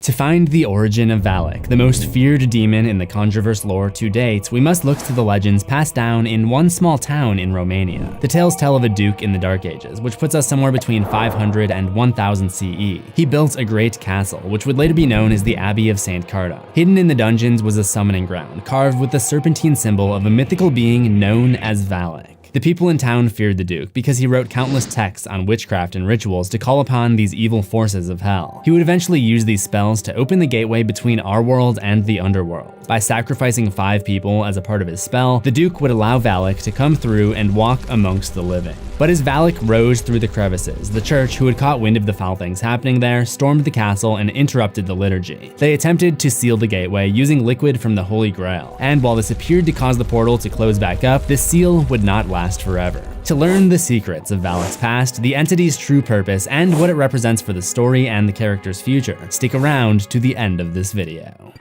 To find the origin of Valak, the most feared demon in the Controverse lore to date, we must look to the legends passed down in one small town in Romania. The tales tell of a duke in the Dark Ages, which puts us somewhere between 500 and 1000 CE. He built a great castle, which would later be known as the Abbey of St. Carta. Hidden in the dungeons was a summoning ground, carved with the serpentine symbol of a mythical being known as Valak. The people in town feared the Duke because he wrote countless texts on witchcraft and rituals to call upon these evil forces of hell. He would eventually use these spells to open the gateway between our world and the underworld. By sacrificing 5 people as a part of his spell, the Duke would allow Valak to come through and walk amongst the living. But as Valak rose through the crevices, the church, who had caught wind of the foul things happening there, stormed the castle and interrupted the liturgy. They attempted to seal the gateway using liquid from the Holy Grail, and while this appeared to cause the portal to close back up, the seal would not last forever. To learn the secrets of Valak's past, the entity's true purpose, and what it represents for the story and the character's future, stick around to the end of this video.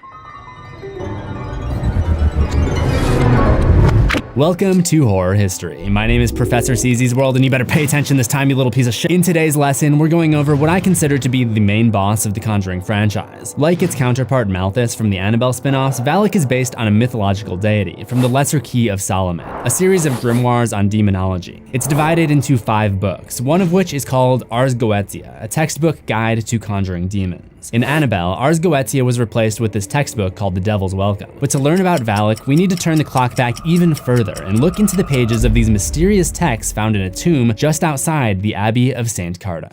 Welcome to Horror History. My name is Professor CZ's World, and you better pay attention this time, you little piece of shit. In today's lesson, we're going over what I consider to be the main boss of the Conjuring franchise. Like its counterpart Malthus from the Annabelle spin-offs, Valak is based on a mythological deity from the Lesser Key of Solomon, a series of grimoires on demonology. It's divided into 5 books, one of which is called Ars Goetia, a textbook guide to conjuring demons. In Annabelle, Ars Goetia was replaced with this textbook called The Devil's Welcome. But to learn about Valak, we need to turn the clock back even further and look into the pages of these mysterious texts found in a tomb just outside the Abbey of St. Carta.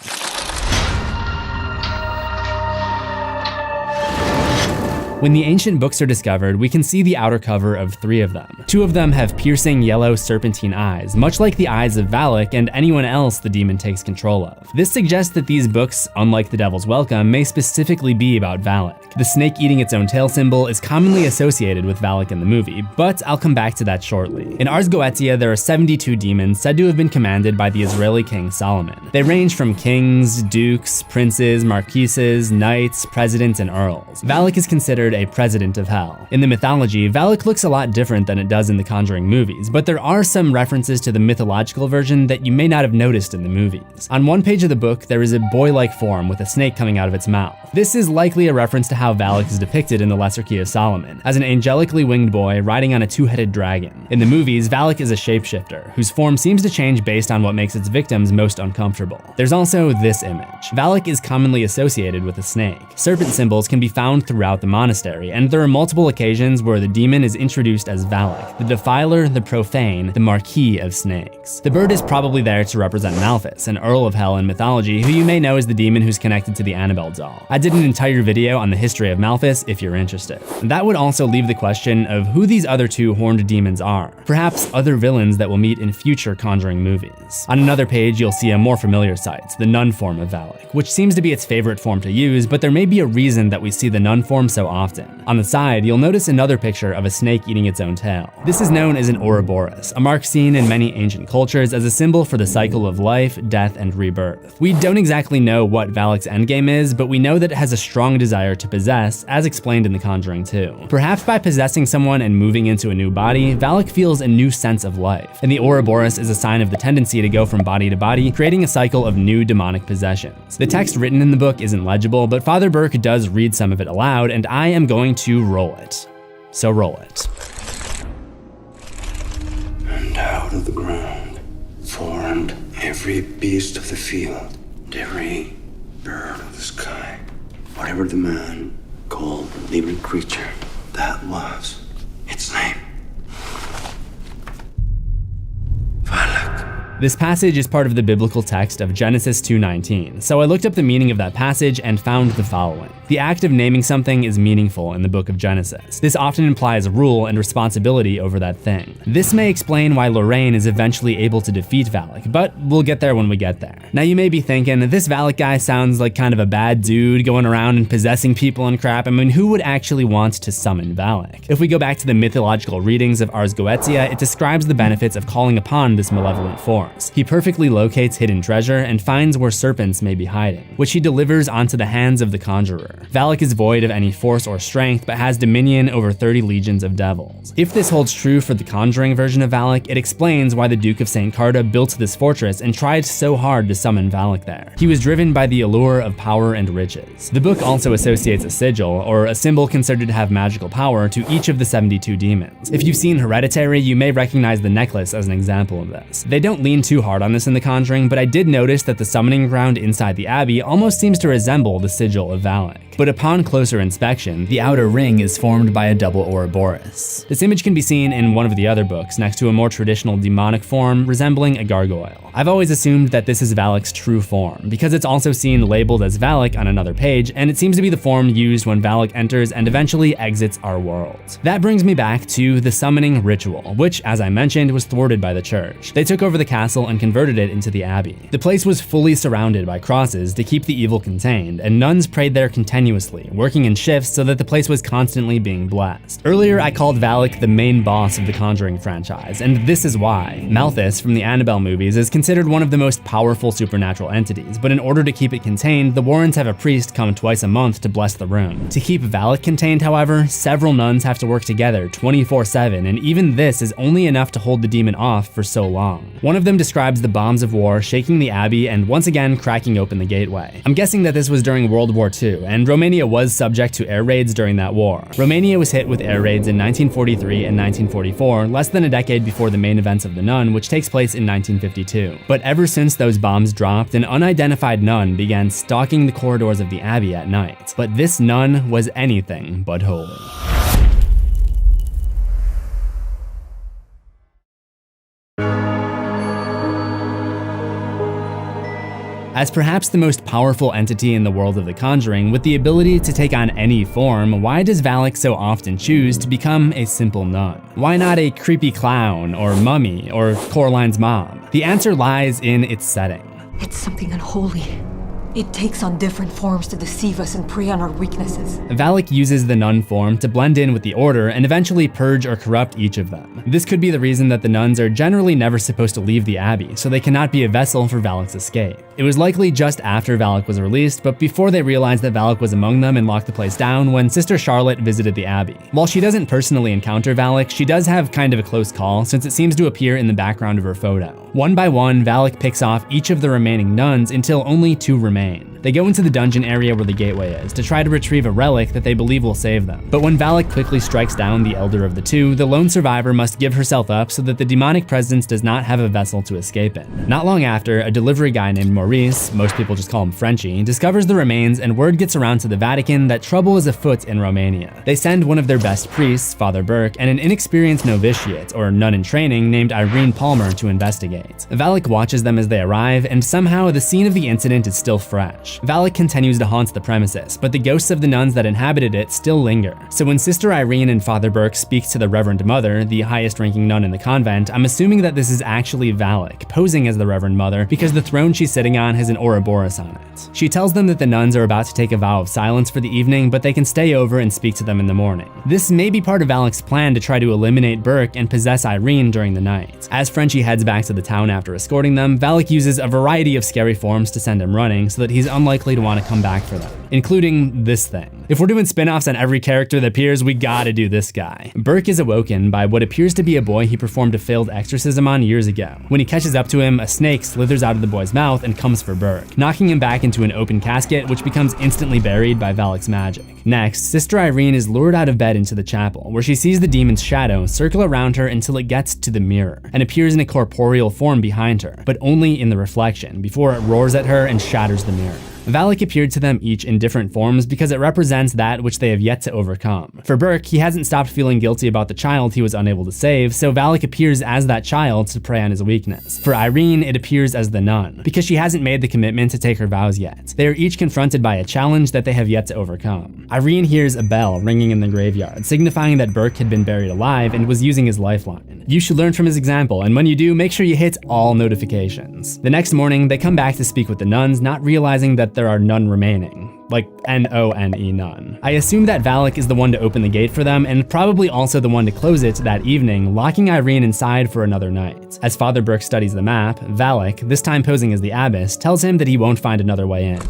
When the ancient books are discovered, we can see the outer cover of 3 of them. 2 of them have piercing yellow serpentine eyes, much like the eyes of Valak and anyone else the demon takes control of. This suggests that these books, unlike The Devil's Welcome, may specifically be about Valak. The snake eating its own tail symbol is commonly associated with Valak in the movie, but I'll come back to that shortly. In Ars Goetia, there are 72 demons said to have been commanded by the Israeli king Solomon. They range from kings, dukes, princes, marquises, knights, presidents, and earls. Valak is considered a president of hell. In the mythology, Valak looks a lot different than it does in the Conjuring movies, but there are some references to the mythological version that you may not have noticed in the movies. On one page of the book, there is a boy-like form with a snake coming out of its mouth. This is likely a reference to how Valak is depicted in the Lesser Key of Solomon, as an angelically winged boy riding on a 2-headed dragon. In the movies, Valak is a shapeshifter, whose form seems to change based on what makes its victims most uncomfortable. There's also this image. Valak is commonly associated with a snake. Serpent symbols can be found throughout the monastery, and there are multiple occasions where the demon is introduced as Valak, the defiler, the profane, the Marquis of Snakes. The bird is probably there to represent Malthus, an Earl of Hell in mythology, who you may know as the demon who's connected to the Annabelle doll. I did an entire video on the history of Malthus if you're interested. That would also leave the question of who these other 2 horned demons are, perhaps other villains that we'll meet in future Conjuring movies. On another page, you'll see a more familiar sight, the nun form of Valak, which seems to be its favorite form to use, but there may be a reason that we see the nun form so often. On the side, you'll notice another picture of a snake eating its own tail. This is known as an Ouroboros, a mark seen in many ancient cultures as a symbol for the cycle of life, death, and rebirth. We don't exactly know what Valak's endgame is, but we know that it has a strong desire to possess, as explained in The Conjuring 2. Perhaps by possessing someone and moving into a new body, Valak feels a new sense of life, and the Ouroboros is a sign of the tendency to go from body to body, creating a cycle of new demonic possessions. The text written in the book isn't legible, but Father Burke does read some of it aloud, and I am going to roll it. So roll it. And out of the ground formed every beast of the field, and every bird of the sky, whatever the man called the living creature, that was its name. Valak. This passage is part of the biblical text of Genesis 2:19, so I looked up the meaning of that passage and found the following. The act of naming something is meaningful in the book of Genesis. This often implies rule and responsibility over that thing. This may explain why Lorraine is eventually able to defeat Valak, but we'll get there when we get there. Now you may be thinking, this Valak guy sounds like kind of a bad dude going around and possessing people and crap. I mean, who would actually want to summon Valak? If we go back to the mythological readings of Ars Goetia, it describes the benefits of calling upon this malevolent form. Force. He perfectly locates hidden treasure and finds where serpents may be hiding, which he delivers onto the hands of the conjurer. Valak is void of any force or strength, but has dominion over 30 legions of devils. If this holds true for the Conjuring version of Valak, it explains why the Duke of St. Carta built this fortress and tried so hard to summon Valak there. He was driven by the allure of power and riches. The book also associates a sigil, or a symbol considered to have magical power, to each of the 72 demons. If you've seen Hereditary, you may recognize the necklace as an example of this. They don't lean too hard on this in The Conjuring, but I did notice that the summoning ground inside the abbey almost seems to resemble the sigil of Valak. But upon closer inspection, the outer ring is formed by a double Ouroboros. This image can be seen in one of the other books next to a more traditional demonic form resembling a gargoyle. I've always assumed that this is Valak's true form, because it's also seen labeled as Valak on another page, and it seems to be the form used when Valak enters and eventually exits our world. That brings me back to the summoning ritual, which, as I mentioned, was thwarted by the church. They took over the castle and converted it into the abbey. The place was fully surrounded by crosses to keep the evil contained, and nuns prayed there continuously, working in shifts so that the place was constantly being blessed. Earlier, I called Valak the main boss of the Conjuring franchise, and this is why. Malthus from the Annabelle movies is considered one of the most powerful supernatural entities, but in order to keep it contained, the Warrens have a priest come twice a month to bless the room. To keep Valak contained, however, several nuns have to work together 24/7, and even this is only enough to hold the demon off for so long. One of them describes the bombs of war shaking the abbey and once again cracking open the gateway. I'm guessing that this was during World War II, and Romania was subject to air raids during that war. Romania was hit with air raids in 1943 and 1944, less than a decade before the main events of The Nun, which takes place in 1952. But ever since those bombs dropped, an unidentified nun began stalking the corridors of the abbey at night. But this nun was anything but holy. As perhaps the most powerful entity in the world of The Conjuring, with the ability to take on any form, why does Valak so often choose to become a simple nun? Why not a creepy clown, or mummy, or Coraline's mom? The answer lies in its setting. It's something unholy. It takes on different forms to deceive us and prey on our weaknesses. Valak uses the nun form to blend in with the order and eventually purge or corrupt each of them. This could be the reason that the nuns are generally never supposed to leave the abbey, so they cannot be a vessel for Valak's escape. It was likely just after Valak was released, but before they realized that Valak was among them and locked the place down, when Sister Charlotte visited the abbey. While she doesn't personally encounter Valak, she does have kind of a close call, since it seems to appear in the background of her photo. One by one, Valak picks off each of the remaining nuns until only 2 remain. They go into the dungeon area where the gateway is to try to retrieve a relic that they believe will save them. But when Valak quickly strikes down the elder of the 2, the lone survivor must give herself up so that the demonic presence does not have a vessel to escape in. Not long after, a delivery guy named Maurice, most people just call him Frenchie, discovers the remains, and word gets around to the Vatican that trouble is afoot in Romania. They send one of their best priests, Father Burke, and an inexperienced novitiate, or nun in training, named Irene Palmer to investigate. Valak watches them as they arrive, and somehow the scene of the incident is still fresh. Valak continues to haunt the premises, but the ghosts of the nuns that inhabited it still linger. So when Sister Irene and Father Burke speak to the Reverend Mother, the highest-ranking nun in the convent, I'm assuming that this is actually Valak, posing as the Reverend Mother, because the throne she's sitting on has an Ouroboros on it. She tells them that the nuns are about to take a vow of silence for the evening, but they can stay over and speak to them in the morning. This may be part of Valak's plan to try to eliminate Burke and possess Irene during the night. As Frenchie heads back to the town after escorting them, Valak uses a variety of scary forms to send him running so that he's unlikely to want to come back for them, including this thing. If we're doing spin-offs on every character that appears, we gotta do this guy. Burke is awoken by what appears to be a boy he performed a failed exorcism on years ago. When he catches up to him, a snake slithers out of the boy's mouth and comes for Burke, knocking him back into an open casket, which becomes instantly buried by Valak's magic. Next, Sister Irene is lured out of bed into the chapel, where she sees the demon's shadow circle around her until it gets to the mirror, and appears in a corporeal form behind her, but only in the reflection, before it roars at her and shatters the mirror. Valak appeared to them each in different forms because it represents that which they have yet to overcome. For Burke, he hasn't stopped feeling guilty about the child he was unable to save, so Valak appears as that child to prey on his weakness. For Irene, it appears as the nun, because she hasn't made the commitment to take her vows yet. They are each confronted by a challenge that they have yet to overcome. Irene hears a bell ringing in the graveyard, signifying that Burke had been buried alive and was using his lifeline. You should learn from his example, and when you do, make sure you hit all notifications. The next morning, they come back to speak with the nuns, not realizing that that there are none remaining. Like N-O-N-E, none. I assume that Valak is the one to open the gate for them, and probably also the one to close it that evening, locking Irene inside for another night. As Father Burke studies the map, Valak, this time posing as the abbess, tells him that he won't find another way in.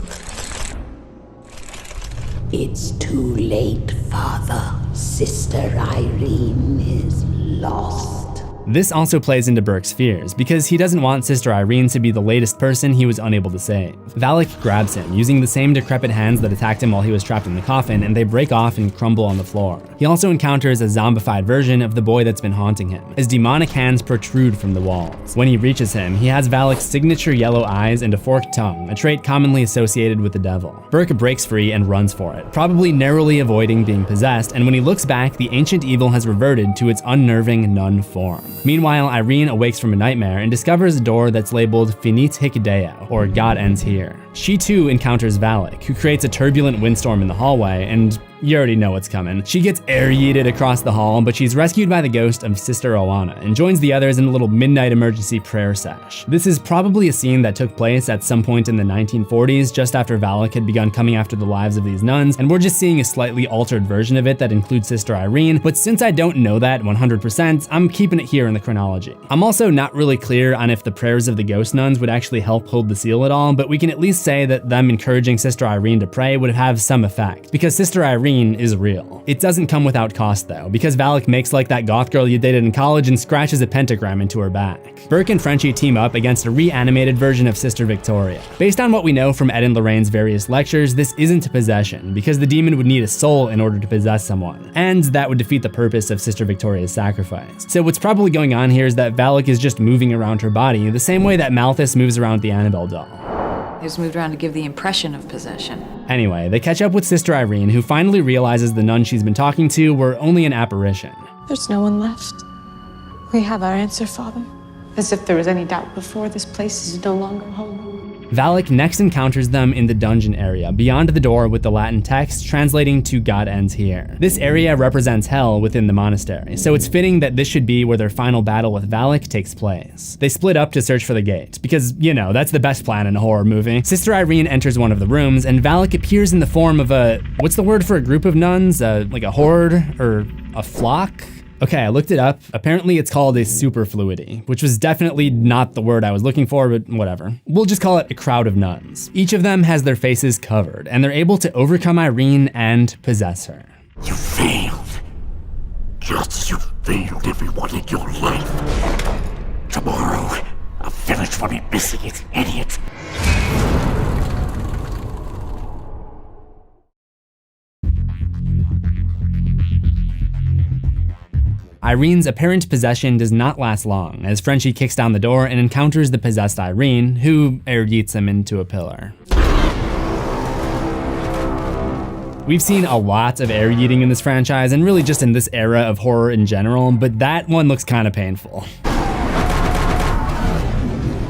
It's too late, Father. Sister Irene is lost. This also plays into Burke's fears, because he doesn't want Sister Irene to be the latest person he was unable to save. Valak grabs him, using the same decrepit hands that attacked him while he was trapped in the coffin, and they break off and crumble on the floor. He also encounters a zombified version of the boy that's been haunting him. His demonic hands protrude from the walls. When he reaches him, he has Valak's signature yellow eyes and a forked tongue, a trait commonly associated with the devil. Burke breaks free and runs for it, probably narrowly avoiding being possessed, and when he looks back, the ancient evil has reverted to its unnerving nun form. Meanwhile, Irene awakes from a nightmare and discovers a door that's labeled Finite Hic Deo, or God Ends Here. She too encounters Valak, who creates a turbulent windstorm in the hallway, and you already know what's coming. She gets air-yeeted across the hall, but she's rescued by the ghost of Sister Oana and joins the others in a little midnight emergency prayer sesh. This is probably a scene that took place at some point in the 1940s, just after Valak had begun coming after the lives of these nuns, and we're just seeing a slightly altered version of it that includes Sister Irene, but since I don't know that 100%, I'm keeping it here in the chronology. I'm also not really clear on if the prayers of the ghost nuns would actually help hold the seal at all, but we can at least say that them encouraging Sister Irene to pray would have some effect, because Sister Irene is real. It doesn't come without cost though, because Valak makes like that goth girl you dated in college and scratches a pentagram into her back. Burke and Frenchie team up against a reanimated version of Sister Victoria. Based on what we know from Ed and Lorraine's various lectures, this isn't a possession, because the demon would need a soul in order to possess someone, and that would defeat the purpose of Sister Victoria's sacrifice. So what's probably going on here is that Valak is just moving around her body the same way that Malthus moves around the Annabelle doll. He was moved around to give the impression of possession. Anyway, they catch up with Sister Irene, who finally realizes the nuns she's been talking to were only an apparition. There's no one left. We have our answer, Father. As if there was any doubt before, this place is no longer home. Valak next encounters them in the dungeon area, beyond the door with the Latin text translating to God Ends Here. This area represents hell within the monastery, so it's fitting that this should be where their final battle with Valak takes place. They split up to search for the gate, because, you know, that's the best plan in a horror movie. Sister Irene enters one of the rooms, and Valak appears in the form of what's the word for a group of nuns? Like a horde? Or a flock? Okay, I looked it up. Apparently it's called a superfluity, which was definitely not the word I was looking for, but whatever. We'll just call it a crowd of nuns. Each of them has their faces covered, and they're able to overcome Irene and possess her. You failed. Just as you failed everyone in your life. Tomorrow, a village will be missing its idiot. Irene's apparent possession does not last long, as Frenchie kicks down the door and encounters the possessed Irene, who air yeets him into a pillar. We've seen a lot of air yeeting in this franchise, and really just in this era of horror in general, but that one looks kind of painful.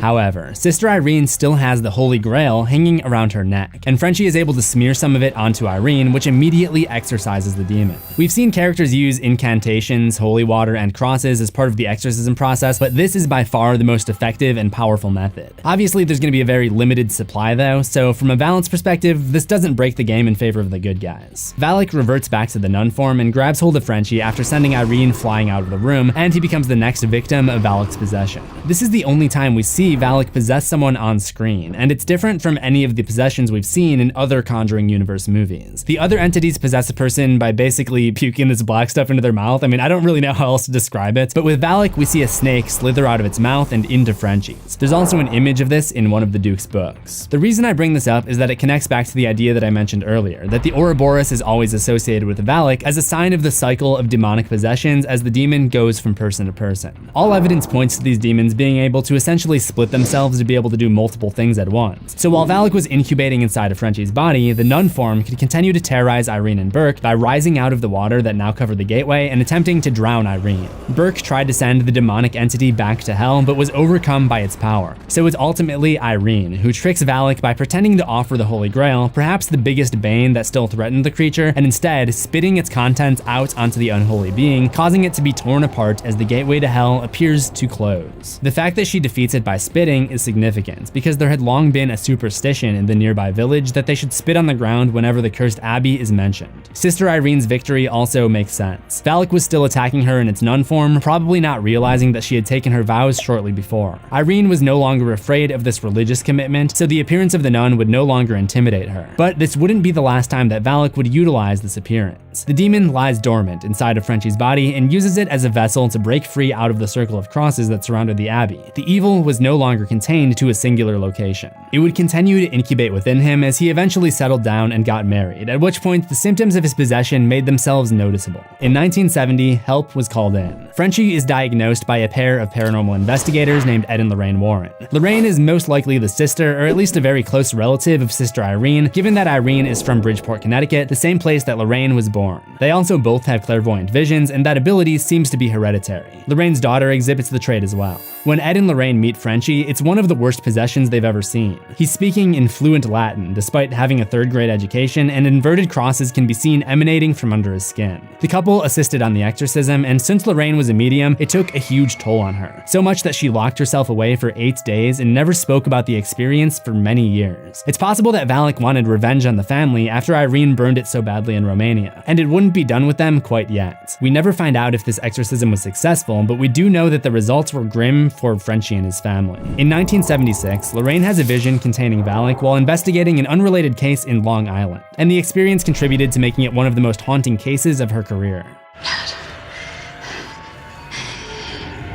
However, Sister Irene still has the Holy Grail hanging around her neck, and Frenchie is able to smear some of it onto Irene, which immediately exorcises the demon. We've seen characters use incantations, holy water, and crosses as part of the exorcism process, but this is by far the most effective and powerful method. Obviously, there's going to be a very limited supply though, so from a balance perspective, this doesn't break the game in favor of the good guys. Valak reverts back to the nun form and grabs hold of Frenchie after sending Irene flying out of the room, and he becomes the next victim of Valak's possession. This is the only time we see Valak possess someone on screen, and it's different from any of the possessions we've seen in other Conjuring universe movies. The other entities possess a person by basically puking this black stuff into their mouth. I mean, I don't really know how else to describe it, but with Valak, we see a snake slither out of its mouth and into Frenchie's. There's also an image of this in one of the Duke's books. The reason I bring this up is that it connects back to the idea that I mentioned earlier, that the Ouroboros is always associated with Valak as a sign of the cycle of demonic possessions as the demon goes from person to person. All evidence points to these demons being able to essentially split themselves to be able to do multiple things at once. So while Valak was incubating inside of Frenchie's body, the nun form could continue to terrorize Irene and Burke by rising out of the water that now covered the gateway and attempting to drown Irene. Burke tried to send the demonic entity back to hell, but was overcome by its power. So it's ultimately Irene who tricks Valak by pretending to offer the Holy Grail, perhaps the biggest bane that still threatened the creature, and instead spitting its contents out onto the unholy being, causing it to be torn apart as the gateway to hell appears to close. The fact that she defeats it by spitting is significant, because there had long been a superstition in the nearby village that they should spit on the ground whenever the cursed abbey is mentioned. Sister Irene's victory also makes sense. Valak was still attacking her in its nun form, probably not realizing that she had taken her vows shortly before. Irene was no longer afraid of this religious commitment, so the appearance of the nun would no longer intimidate her. But this wouldn't be the last time that Valak would utilize this appearance. The demon lies dormant inside of Frenchie's body and uses it as a vessel to break free out of the circle of crosses that surrounded the abbey. The evil was no longer contained to a singular location. It would continue to incubate within him as he eventually settled down and got married, at which point the symptoms of his possession made themselves noticeable. In 1970, help was called in. Frenchie is diagnosed by a pair of paranormal investigators named Ed and Lorraine Warren. Lorraine is most likely the sister, or at least a very close relative of Sister Irene, given that Irene is from Bridgeport, Connecticut, the same place that Lorraine was born. They also both have clairvoyant visions, and that ability seems to be hereditary. Lorraine's daughter exhibits the trait as well. When Ed and Lorraine meet Frenchie, it's one of the worst possessions they've ever seen. He's speaking in fluent Latin, despite having a third-grade education, and inverted crosses can be seen emanating from under his skin. The couple assisted on the exorcism, and since Lorraine was a medium, it took a huge toll on her. So much that she locked herself away for 8 days and never spoke about the experience for many years. It's possible that Valak wanted revenge on the family after Irene burned it so badly in Romania, and it wouldn't be done with them quite yet. We never find out if this exorcism was successful, but we do know that the results were grim for Frenchie and his family. In 1976, Lorraine has a vision containing Valak while investigating an unrelated case in Long Island, and the experience contributed to making it one of the most haunting cases of her career. Dad,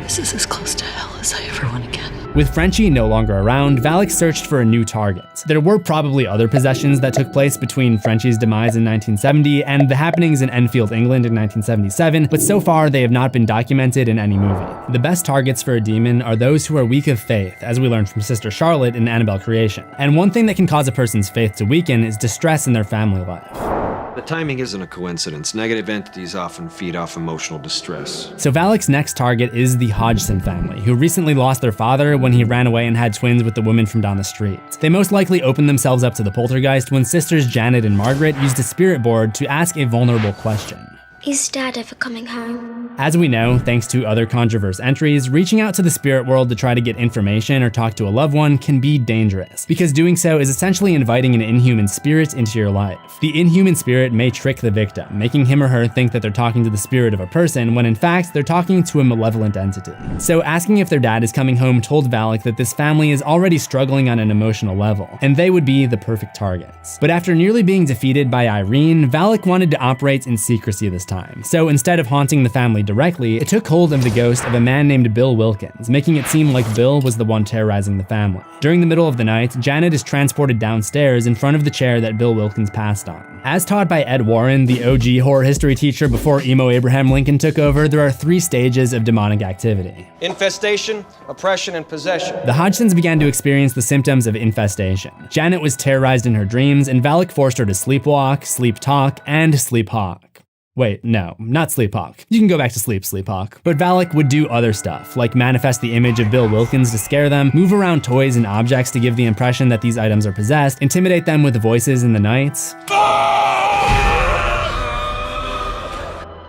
this is as close to hell as I ever want to get. With Frenchie no longer around, Valak searched for a new target. There were probably other possessions that took place between Frenchie's demise in 1970 and the happenings in Enfield, England in 1977, but so far they have not been documented in any movie. The best targets for a demon are those who are weak of faith, as we learned from Sister Charlotte in Annabelle Creation. And one thing that can cause a person's faith to weaken is distress in their family life. The timing isn't a coincidence. Negative entities often feed off emotional distress. So Valak's next target is the Hodgson family, who recently lost their father when he ran away and had twins with the woman from down the street. They most likely opened themselves up to the poltergeist when sisters Janet and Margaret used a spirit board to ask a vulnerable question. Is Dad ever coming home? As we know, thanks to other Controverse entries, reaching out to the spirit world to try to get information or talk to a loved one can be dangerous, because doing so is essentially inviting an inhuman spirit into your life. The inhuman spirit may trick the victim, making him or her think that they're talking to the spirit of a person when in fact they're talking to a malevolent entity. So asking if their dad is coming home told Valak that this family is already struggling on an emotional level, and they would be the perfect targets. But after nearly being defeated by Irene, Valak wanted to operate in secrecy this time. So instead of haunting the family directly, it took hold of the ghost of a man named Bill Wilkins, making it seem like Bill was the one terrorizing the family. During the middle of the night, Janet is transported downstairs in front of the chair that Bill Wilkins passed on. As taught by Ed Warren, the OG horror history teacher before emo Abraham Lincoln took over, there are 3 stages of demonic activity: infestation, oppression, and possession. The Hodgsons began to experience the symptoms of infestation. Janet was terrorized in her dreams, and Valak forced her to sleepwalk, sleep talk, and sleephawk. Wait, no, not sleepwalk. You can go back to sleepwalk. But Valak would do other stuff, like manifest the image of Bill Wilkins to scare them, move around toys and objects to give the impression that these items are possessed, intimidate them with voices in the night,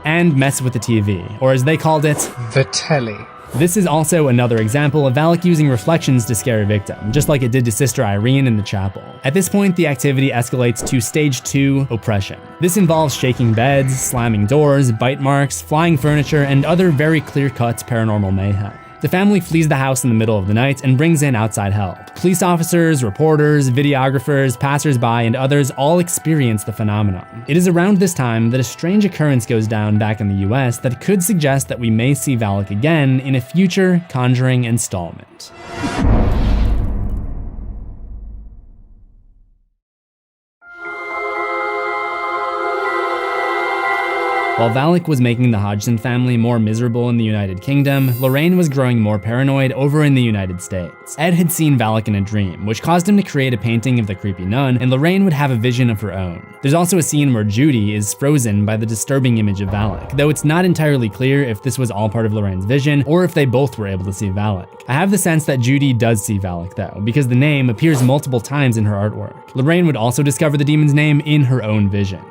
and mess with the TV, or as they called it, the telly. This is also another example of Valak using reflections to scare a victim, just like it did to Sister Irene in the chapel. At this point, the activity escalates to stage 2, oppression. This involves shaking beds, slamming doors, bite marks, flying furniture, and other very clear-cut paranormal mayhem. The family flees the house in the middle of the night and brings in outside help. Police officers, reporters, videographers, passersby, and others all experience the phenomenon. It is around this time that a strange occurrence goes down back in the US that could suggest that we may see Valak again in a future Conjuring installment. While Valak was making the Hodgson family more miserable in the United Kingdom, Lorraine was growing more paranoid over in the United States. Ed had seen Valak in a dream, which caused him to create a painting of the creepy nun, and Lorraine would have a vision of her own. There's also a scene where Judy is frozen by the disturbing image of Valak, though it's not entirely clear if this was all part of Lorraine's vision or if they both were able to see Valak. I have the sense that Judy does see Valak though, because the name appears multiple times in her artwork. Lorraine would also discover the demon's name in her own vision.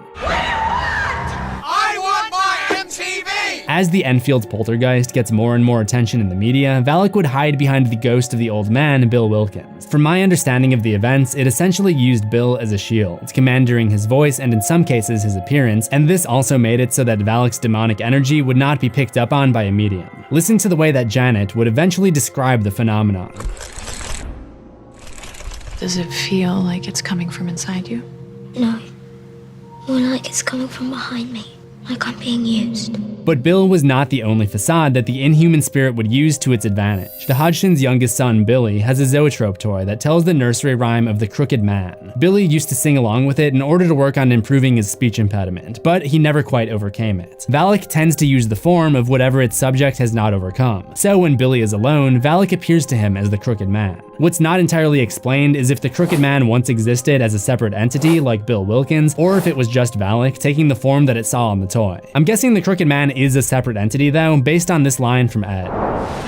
As the Enfield poltergeist gets more and more attention in the media, Valak would hide behind the ghost of the old man, Bill Wilkins. From my understanding of the events, it essentially used Bill as a shield, commanding his voice and in some cases his appearance, and this also made it so that Valak's demonic energy would not be picked up on by a medium. Listen to the way that Janet would eventually describe the phenomenon. Does it feel like it's coming from inside you? No. More like it's coming from behind me. Like I'm being used. But Bill was not the only facade that the inhuman spirit would use to its advantage. The Hodgsons' youngest son, Billy, has a zoetrope toy that tells the nursery rhyme of the Crooked Man. Billy used to sing along with it in order to work on improving his speech impediment, but he never quite overcame it. Valak tends to use the form of whatever its subject has not overcome. So when Billy is alone, Valak appears to him as the Crooked Man. What's not entirely explained is if the Crooked Man once existed as a separate entity like Bill Wilkins, or if it was just Valak taking the form that it saw on the toy. I'm guessing the Crooked Man is a separate entity though, based on this line from Ed.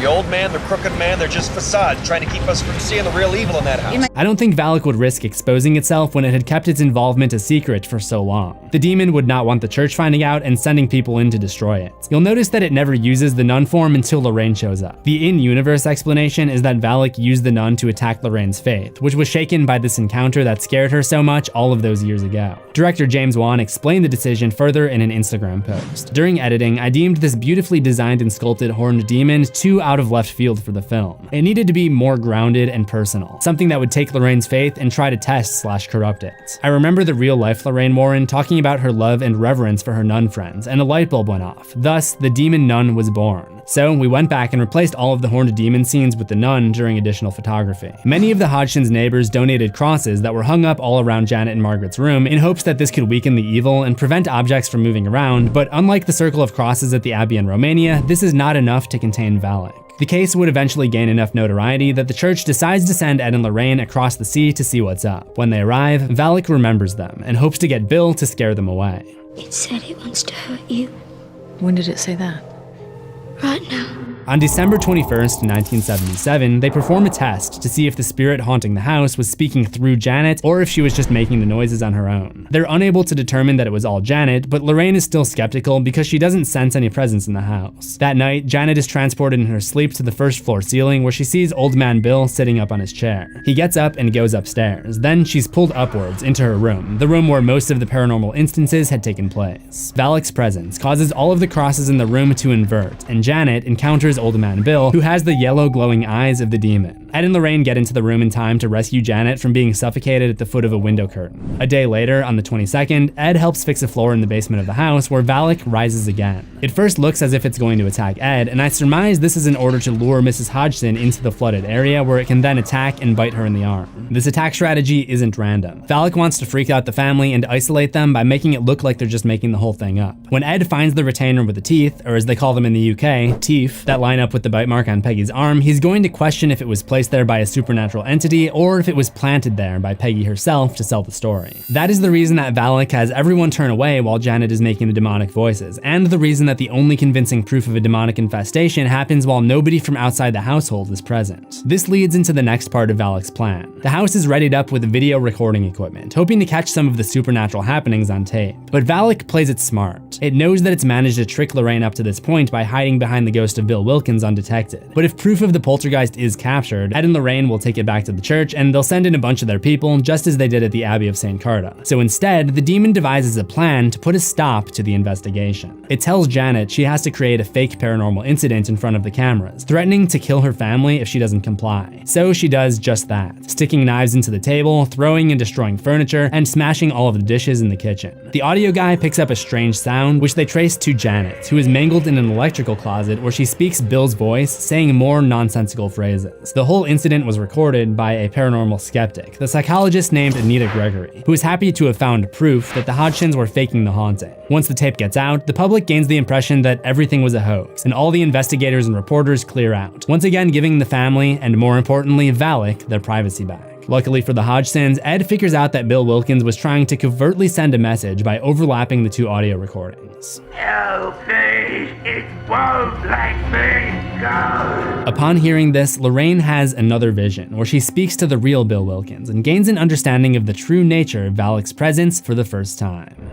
The old man, the crooked man, they're just facades trying to keep us from seeing the real evil in that house. I don't think Valak would risk exposing itself when it had kept its involvement a secret for so long. The demon would not want the church finding out and sending people in to destroy it. You'll notice that it never uses the nun form until Lorraine shows up. The in-universe explanation is that Valak used the nun to attack Lorraine's faith, which was shaken by this encounter that scared her so much all of those years ago. Director James Wan explained the decision further in an Instagram post. During editing, I deemed this beautifully designed and sculpted horned demon too out of left field for the film. It needed to be more grounded and personal, something that would take Lorraine's faith and try to test/corrupt it. I remember the real-life Lorraine Warren talking about her love and reverence for her nun friends, and a light bulb went off. Thus, the demon nun was born. So we went back and replaced all of the horned demon scenes with the nun during additional photography. Many of the Hodgsons' neighbors donated crosses that were hung up all around Janet and Margaret's room in hopes that this could weaken the evil and prevent objects from moving around, but unlike the circle of crosses at the Abbey in Romania, this is not enough to contain Valak. The case would eventually gain enough notoriety that the church decides to send Ed and Lorraine across the sea to see what's up. When they arrive, Valak remembers them and hopes to get Bill to scare them away. It said it wants to hurt you. When did it say that? Right now. On December 21st, 1977, they perform a test to see if the spirit haunting the house was speaking through Janet or if she was just making the noises on her own. They're unable to determine that it was all Janet, but Lorraine is still skeptical because she doesn't sense any presence in the house. That night, Janet is transported in her sleep to the first floor ceiling where she sees Old Man Bill sitting up on his chair. He gets up and goes upstairs. Then she's pulled upwards into her room, the room where most of the paranormal instances had taken place. Valak's presence causes all of the crosses in the room to invert, and Janet encounters Old Man Bill, who has the yellow glowing eyes of the demon. Ed and Lorraine get into the room in time to rescue Janet from being suffocated at the foot of a window curtain. A day later, on the 22nd, Ed helps fix a floor in the basement of the house where Valak rises again. It first looks as if it's going to attack Ed, and I surmise this is in order to lure Mrs. Hodgson into the flooded area where it can then attack and bite her in the arm. This attack strategy isn't random. Valak wants to freak out the family and isolate them by making it look like they're just making the whole thing up. When Ed finds the retainer with the teeth, or as they call them in the UK, teeth, that line up with the bite mark on Peggy's arm, he's going to question if it was placed there by a supernatural entity or if it was planted there by Peggy herself to sell the story. That is the reason that Valak has everyone turn away while Janet is making the demonic voices, and the reason that the only convincing proof of a demonic infestation happens while nobody from outside the household is present. This leads into the next part of Valak's plan. The house is readied up with video recording equipment, hoping to catch some of the supernatural happenings on tape. But Valak plays it smart. It knows that it's managed to trick Lorraine up to this point by hiding behind the ghost of Bill Wilkins undetected. But if proof of the poltergeist is captured, Ed and Lorraine will take it back to the church and they'll send in a bunch of their people just as they did at the Abbey of St. Carta. So instead, the demon devises a plan to put a stop to the investigation. It tells Janet she has to create a fake paranormal incident in front of the cameras, threatening to kill her family if she doesn't comply. So she does just that, sticking knives into the table, throwing and destroying furniture, and smashing all of the dishes in the kitchen. The audio guy picks up a strange sound, which they trace to Janet, who is mangled in an electrical closet where she speaks Bill's voice, saying more nonsensical phrases. The whole incident was recorded by a paranormal skeptic, the psychologist named Anita Gregory, who is happy to have found proof that the Hodgsons were faking the haunting. Once the tape gets out, the public gains the impression that everything was a hoax, and all the investigators and reporters clear out, once again giving the family, and more importantly, Valak, their privacy back. Luckily for the Hodgsons, Ed figures out that Bill Wilkins was trying to covertly send a message by overlapping the two audio recordings. No, please, it won't let me go. Upon hearing this, Lorraine has another vision, where she speaks to the real Bill Wilkins and gains an understanding of the true nature of Valak's presence for the first time.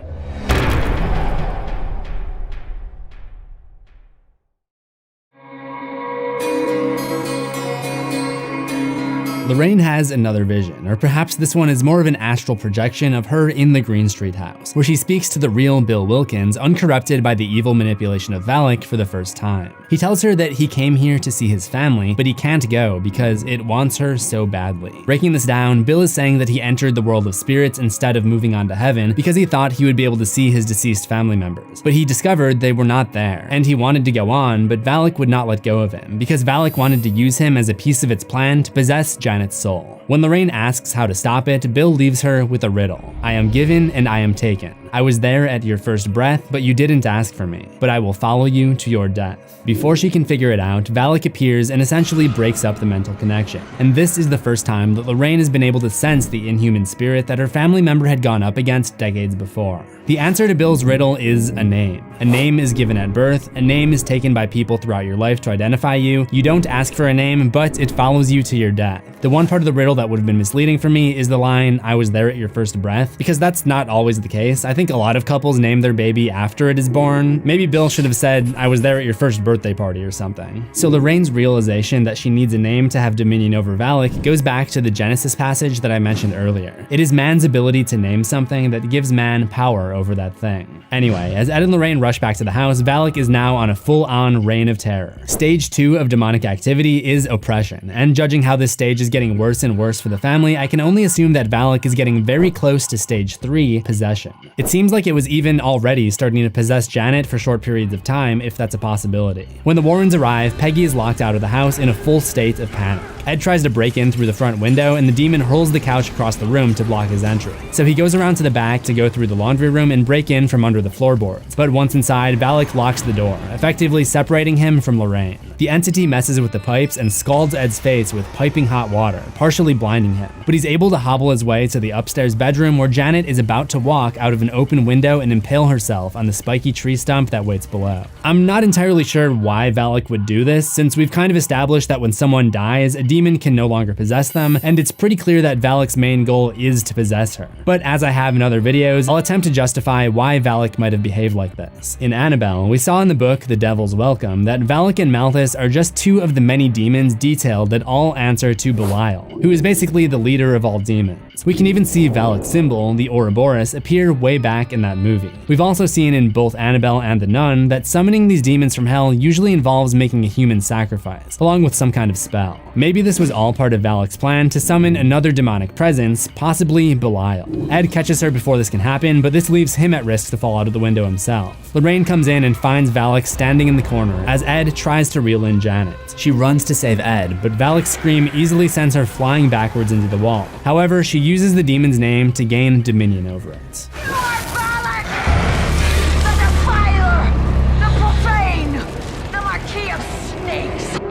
Lorraine has another vision, or perhaps this one is more of an astral projection of her in the Green Street house, where she speaks to the real Bill Wilkins, uncorrupted by the evil manipulation of Valak for the first time. He tells her that he came here to see his family, but he can't go because it wants her so badly. Breaking this down, Bill is saying that he entered the world of spirits instead of moving on to heaven because he thought he would be able to see his deceased family members, but he discovered they were not there, and he wanted to go on, but Valak would not let go of him because Valak wanted to use him as a piece of its plan to possess Janet's soul. When Lorraine asks how to stop it, Bill leaves her with a riddle. I am given and I am taken. I was there at your first breath, but you didn't ask for me, but I will follow you to your death. Before she can figure it out, Valak appears and essentially breaks up the mental connection. And this is the first time that Lorraine has been able to sense the inhuman spirit that her family member had gone up against decades before. The answer to Bill's riddle is a name. A name is given at birth, a name is taken by people throughout your life to identify you. You don't ask for a name, but it follows you to your death. The one part of the riddle that would have been misleading for me is the line, I was there at your first breath, because that's not always the case. I think a lot of couples name their baby after it is born. Maybe Bill should have said, I was there at your first birthday party or something. So Lorraine's realization that she needs a name to have dominion over Valak goes back to the Genesis passage that I mentioned earlier. It is man's ability to name something that gives man power over that thing. Anyway, as Ed and Lorraine rush back to the house, Valak is now on a full-on reign of terror. Stage 2 of demonic activity is oppression, and judging how this stage is getting worse and worse for the family, I can only assume that Valak is getting very close to stage 3, possession. It seems like it was even already starting to possess Janet for short periods of time, if that's a possibility. When the Warrens arrive, Peggy is locked out of the house in a full state of panic. Ed tries to break in through the front window, and the demon hurls the couch across the room to block his entry. So he goes around to the back to go through the laundry room and break in from under the floorboards. But once inside, Valak locks the door, effectively separating him from Lorraine. The entity messes with the pipes and scalds Ed's face with piping hot water, partially blinding him. But he's able to hobble his way to the upstairs bedroom where Janet is about to walk out of an open window and impale herself on the spiky tree stump that waits below. I'm not entirely sure why Valak would do this, since we've kind of established that when someone dies, a demon can no longer possess them, and it's pretty clear that Valak's main goal is to possess her. But as I have in other videos, I'll attempt to justify why Valak might have behaved like this. In Annabelle, we saw in the book The Devil's Welcome that Valak and Malthus are just two of the many demons detailed that all answer to Belial, who is basically the leader of all demons. We can even see Valak's symbol, the Ouroboros, appear way back in that movie. We've also seen in both Annabelle and The Nun that summoning these demons from hell usually involves making a human sacrifice, along with some kind of spell. Maybe this was all part of Valak's plan to summon another demonic presence, possibly Belial. Ed catches her before this can happen, but this leaves him at risk to fall out of the window himself. Lorraine comes in and finds Valak standing in the corner as Ed tries to reel in Janet. She runs to save Ed, but Valak's scream easily sends her flying backwards into the wall. However, she uses the demon's name to gain dominion over it.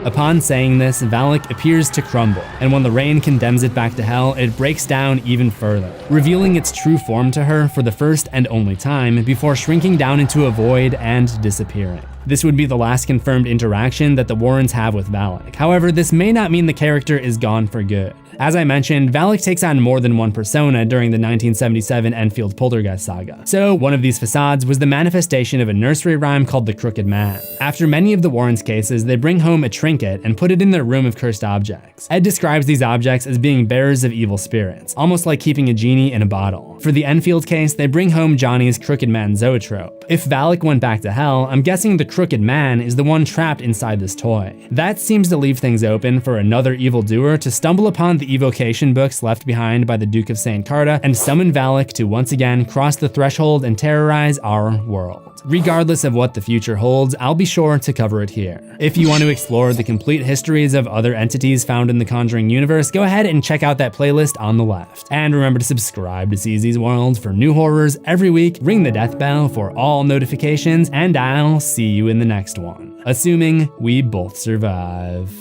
Upon saying this, Valak appears to crumble, and when Lorraine condemns it back to hell, it breaks down even further, revealing its true form to her for the first and only time before shrinking down into a void and disappearing. This would be the last confirmed interaction that the Warrens have with Valak. However, this may not mean the character is gone for good. As I mentioned, Valak takes on more than one persona during the 1977 Enfield Poltergeist saga. So one of these facades was the manifestation of a nursery rhyme called The Crooked Man. After many of the Warrens' cases, they bring home a trinket and put it in their room of cursed objects. Ed describes these objects as being bearers of evil spirits, almost like keeping a genie in a bottle. For the Enfield case, they bring home Johnny's Crooked Man zoetrope. If Valak went back to hell, I'm guessing the Crooked Man is the one trapped inside this toy. That seems to leave things open for another evildoer to stumble upon the evocation books left behind by the Duke of St. Carta and summon Valak to once again cross the threshold and terrorize our world. Regardless of what the future holds, I'll be sure to cover it here. If you want to explore the complete histories of other entities found in the Conjuring universe, go ahead and check out that playlist on the left. And remember to subscribe to CZ's World for new horrors every week, ring the death bell for all notifications, and I'll see you in the next one. Assuming we both survive.